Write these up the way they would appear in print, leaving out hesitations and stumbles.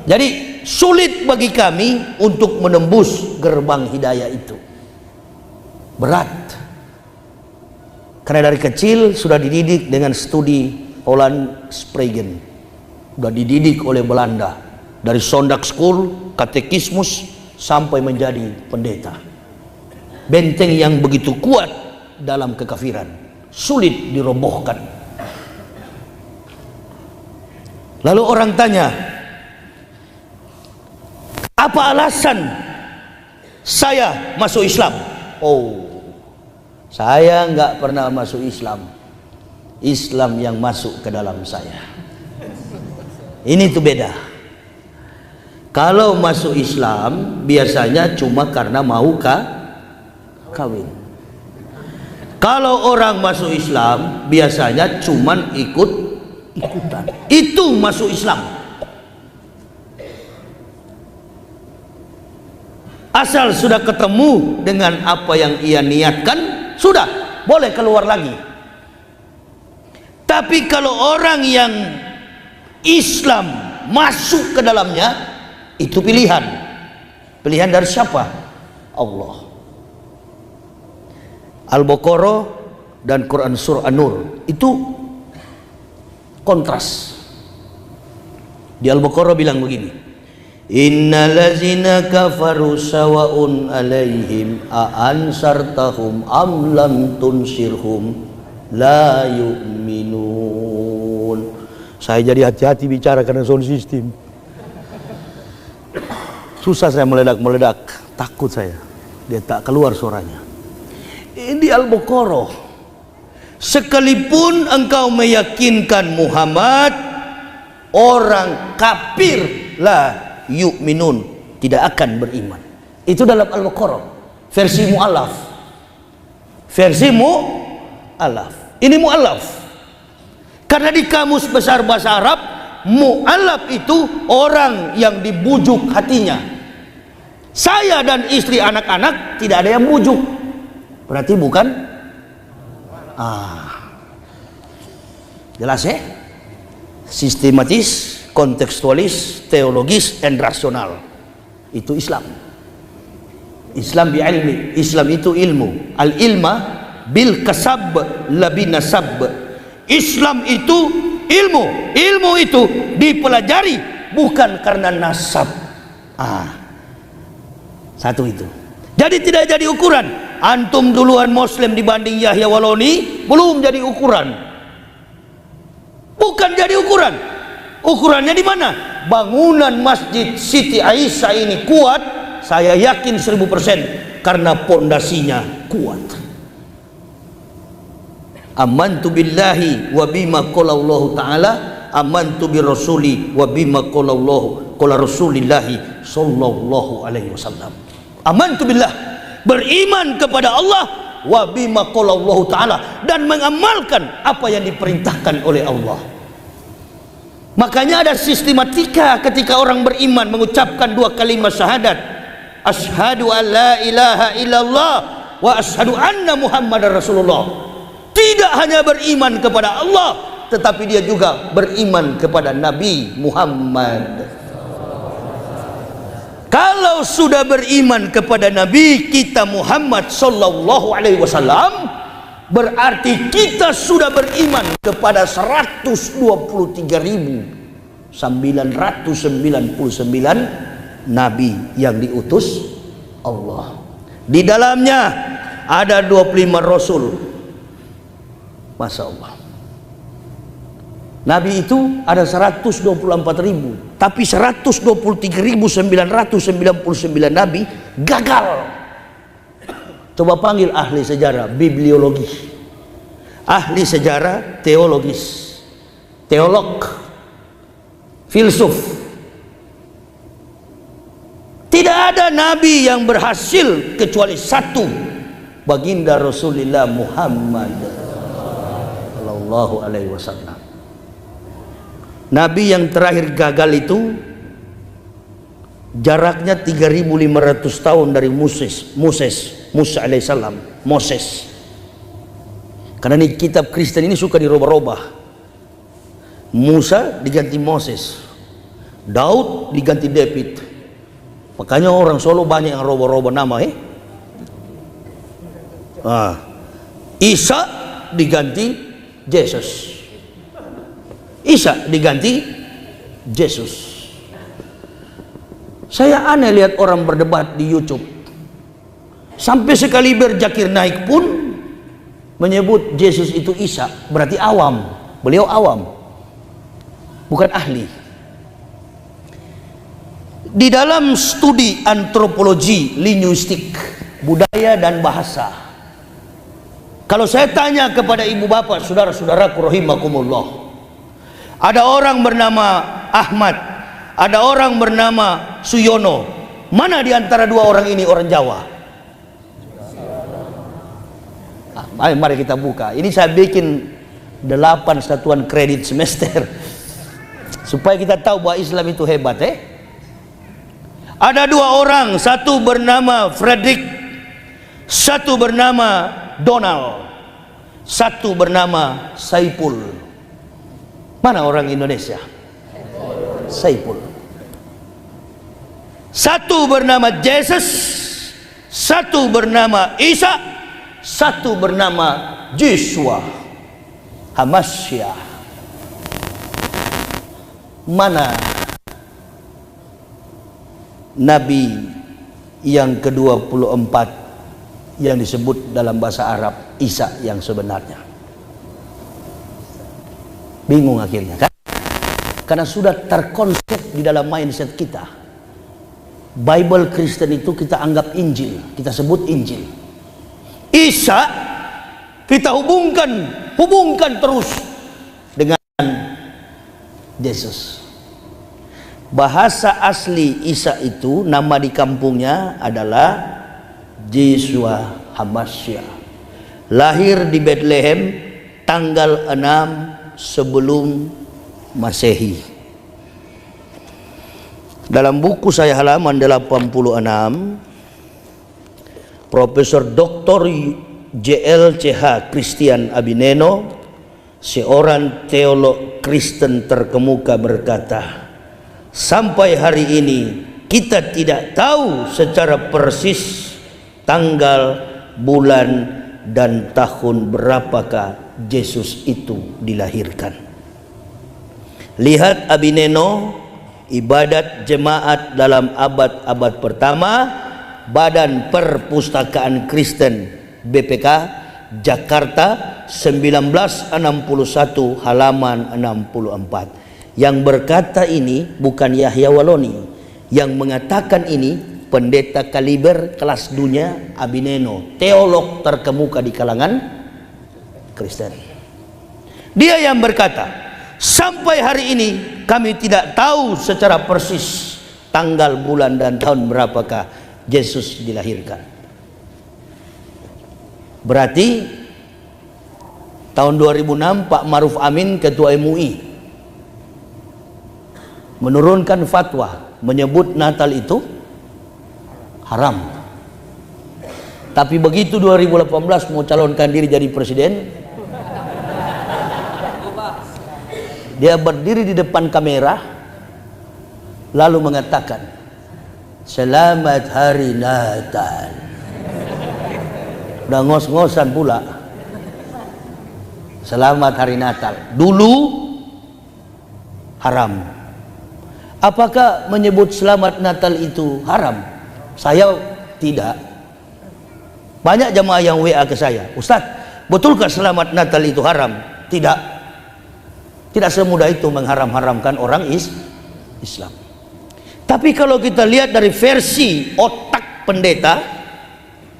Jadi sulit bagi kami untuk menembus gerbang hidayah itu. Berat. Karena dari kecil sudah dididik dengan studi Holland Spragen. Sudah dididik oleh Belanda. Dari Sondag School, katekismus, sampai menjadi pendeta. Benteng yang begitu kuat dalam kekafiran. Sulit dirobohkan. Lalu orang tanya, apa alasan saya masuk Islam? Oh, saya nggak pernah masuk Islam. Islam yang masuk ke dalam saya. Ini tuh beda. Kalau masuk Islam biasanya cuma karena mau kawin. Kalau orang masuk Islam biasanya cuma ikut-ikutan. Itu masuk Islam. Asal sudah ketemu dengan apa yang ia niatkan, sudah boleh keluar lagi. Tapi kalau orang yang Islam masuk ke dalamnya, itu pilihan. Pilihan dari siapa? Allah. Al-Baqarah dan Quran Surah An-Nur itu kontras. Di Al-Baqarah bilang begini, innal ladzina kafaru sawa'un 'alaihim a ansartahum am lam tunsirhum la yu'minun. Saya jadi hati-hati bicara karena sound system. Susah saya meledak-meledak, takut saya dia tak keluar suaranya. Ini Al-Baqarah. Sekalipun engkau meyakinkan Muhammad, orang kafir la yu'minun, tidak akan beriman. Itu dalam Al-Baqarah versi mu'alaf. Versi mu'alaf. Ini mu'alaf. Karena di kamus besar bahasa Arab, mu'alaf itu orang yang dibujuk hatinya. Saya dan istri anak-anak tidak ada yang bujuk. Berarti bukan? Jelas ya? Sistematis, kontekstualis, teologis, dan rasional. Itu Islam. Islam bi ilmi. Islam itu ilmu. Al ilma bil kasab labi nasab. Islam itu ilmu. Ilmu itu dipelajari bukan karena nasab. Satu itu. Jadi tidak jadi ukuran. Antum duluan Muslim dibanding Yahya Waloni, belum jadi ukuran. Bukan jadi ukuran. Ukurannya di mana? Bangunan Masjid Siti Aisyah ini kuat, saya yakin 1000% karena pondasinya kuat. Amantu billahi wa bima qala Allah Ta'ala, amantu bi rasuli wa bima qala Allah qala Rasulillahi sallallahu alaihi wasallam. Amantu billah, beriman kepada Allah, wa bima qala Allah Ta'ala, dan mengamalkan apa yang diperintahkan oleh Allah. Makanya ada sistematika ketika orang beriman mengucapkan dua kalimat syahadat, asyhadu an la ilaha illallah wa asyhadu anna Muhammadar Rasulullah. Tidak hanya beriman kepada Allah, tetapi dia juga beriman kepada Nabi Muhammad. Kalau sudah beriman kepada Nabi kita Muhammad sallallahu alaihi wasallam, berarti kita sudah beriman kepada 123.999 nabi yang diutus Allah. Di dalamnya ada 25 rasul. Masya Allah. Nabi itu ada 124.000, tapi 123.999 nabi gagal. Coba panggil ahli sejarah, bibliologi, ahli sejarah, teologis, teolog, filsuf. Tidak ada nabi yang berhasil kecuali satu, baginda Rasulullah Muhammad sallallahu alaihi wasallam. Nabi yang terakhir gagal itu jaraknya 3.500 tahun dari Musa alaihissalam. Moses. Karena ini kitab Kristen ini suka dirubah-rubah. Musa diganti Moses, Daud diganti David. Makanya orang Solo banyak yang roboh-roboh nama. Isa diganti Yesus. Isa diganti Yesus. Saya aneh lihat orang berdebat di YouTube. Sampai sekaliber Zakir Naik pun menyebut Yesus itu Isa, berarti awam. Beliau awam, bukan ahli. Di dalam studi antropologi linguistik, budaya dan bahasa, kalau saya tanya kepada ibu bapak, saudara-saudaraku rahimakumullah, ada orang bernama Ahmad, ada orang bernama Suyono, mana di antara dua orang ini orang Jawa? Mari kita buka. Ini saya bikin 8 satuan kredit semester supaya kita tahu bahwa Islam itu hebat. Ada dua orang, satu bernama Frederick, satu bernama Donald, satu bernama Saipul. Mana orang Indonesia? Saipul. Satu bernama Jesus, satu bernama Isa, satu bernama Joshua Hamasya. Mana Nabi yang ke-24 yang disebut dalam bahasa Arab Isa yang sebenarnya? Bingung akhirnya kan? Karena sudah terkonsep di dalam mindset kita. Bible Kristen itu kita anggap Injil, kita sebut Injil. Isa kita hubungkan terus dengan Yesus. Bahasa asli Isa itu, nama di kampungnya adalah Joshua Hamasya. Lahir di Bethlehem tanggal 6 sebelum Masehi. Dalam buku saya halaman 86, Profesor Dr. JLCH Christian Abineno, seorang teolog Kristen terkemuka, berkata, sampai hari ini kita tidak tahu secara persis tanggal, bulan, dan tahun berapakah Yesus itu dilahirkan. Lihat Abineno, ibadat jemaat dalam abad-abad pertama, Badan Perpustakaan Kristen BPK Jakarta 1961 halaman 64. Yang berkata ini bukan Yahya Waloni, yang mengatakan ini pendeta kaliber kelas dunia Abineno, teolog terkemuka di kalangan Kristen. Dia yang berkata, sampai hari ini kami tidak tahu secara persis tanggal, bulan, dan tahun berapakah Yesus dilahirkan. Berarti tahun 2006 Pak Maruf Amin, Ketua MUI, menurunkan fatwa menyebut Natal itu haram. Tapi begitu 2018 mau calonkan diri jadi presiden, dia berdiri di depan kamera lalu mengatakan, selamat hari Natal. Udah ngos-ngosan pula, selamat hari Natal. Dulu haram. Apakah menyebut selamat Natal itu haram? Saya tidak. Banyak jamaah yang WA ke saya, Ustaz, betulkah selamat Natal itu haram? Tidak. Tidak semudah itu mengharam-haramkan orang Islam. Tapi kalau kita lihat dari versi otak pendeta,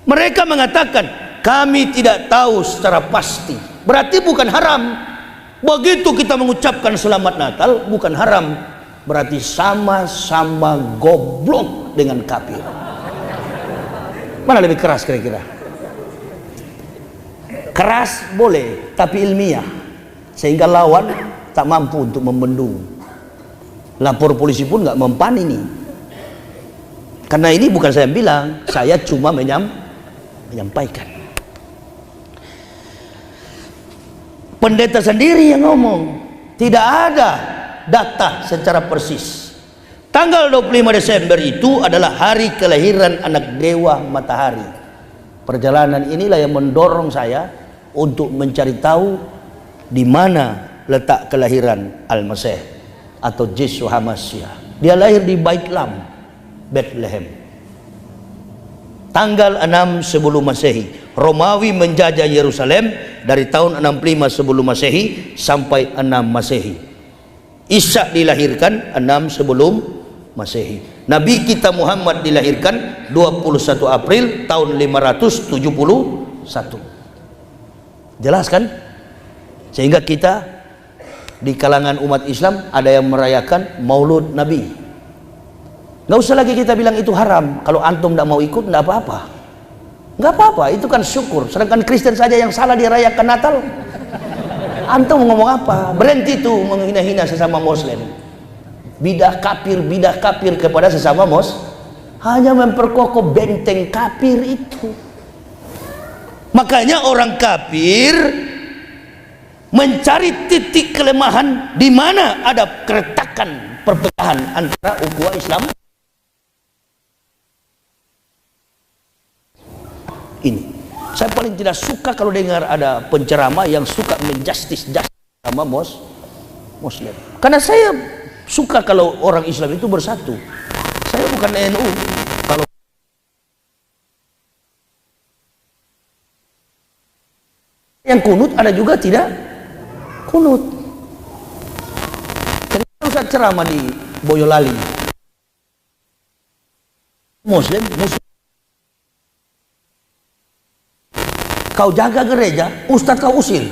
mereka mengatakan kami tidak tahu secara pasti. Berarti bukan haram. Begitu kita mengucapkan selamat Natal bukan haram, berarti sama-sama goblok dengan kafir. Mana lebih keras kira-kira? Keras boleh, tapi ilmiah, sehingga lawan tak mampu untuk membendung. Lapor polisi pun nggak mempan ini. Karena ini bukan saya bilang, saya cuma menyampaikan. Pendeta sendiri yang ngomong, tidak ada data secara persis Tanggal 25 Desember itu adalah hari kelahiran anak dewa matahari. Perjalanan inilah yang mendorong saya untuk mencari tahu di mana letak kelahiran Al-Masih atau Yeshua HaMashiach. Dia lahir di Bait Lam, Bethlehem. Tanggal 6 sebelum Masehi. Romawi menjajah Yerusalem dari tahun 65 sebelum Masehi sampai 6 Masehi. Isa dilahirkan 6 sebelum Masehi. Nabi kita Muhammad dilahirkan 21 April tahun 571. Jelas kan? Sehingga kita di kalangan umat Islam ada yang merayakan Maulud Nabi. Nggak usah lagi kita bilang itu haram. Kalau antum tidak mau ikut, tidak apa-apa. Nggak apa-apa, itu kan syukur. Sedangkan Kristen saja yang salah dirayakan Natal. Antum ngomong apa? Berhenti tuh menghina-hina sesama Muslim. Bidah kafir kepada sesama hanya memperkokoh benteng kafir itu. Makanya orang kafir mencari titik kelemahan di mana ada keretakan perpecahan antara ukhuwah Islam. Ini saya paling tidak suka kalau dengar ada penceramah yang suka menjustis sama Muslim. Karena saya suka kalau orang Islam itu bersatu. Saya bukan NU. Kalau yang kunut ada juga tidak kunut. Jadi Ustaz ceramah di Boyolali. Muslim. Kau jaga gereja, Ustaz kau usil.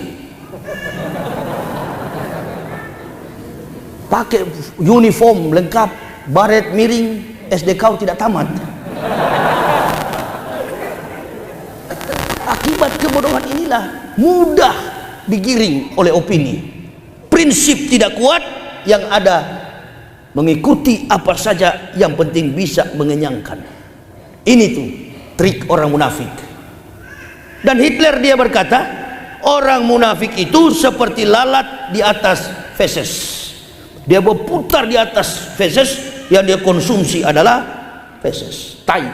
Pakai uniform lengkap, baret miring, SD kau tidak tamat. Akibat kebodohan inilah mudah digiring oleh opini. Prinsip tidak kuat, yang ada mengikuti apa saja yang penting bisa mengenyangkan. Ini tuh trik orang munafik. Dan Hitler dia berkata, orang munafik itu seperti lalat di atas feses. Dia berputar di atas feses, yang dia konsumsi adalah feses, tai.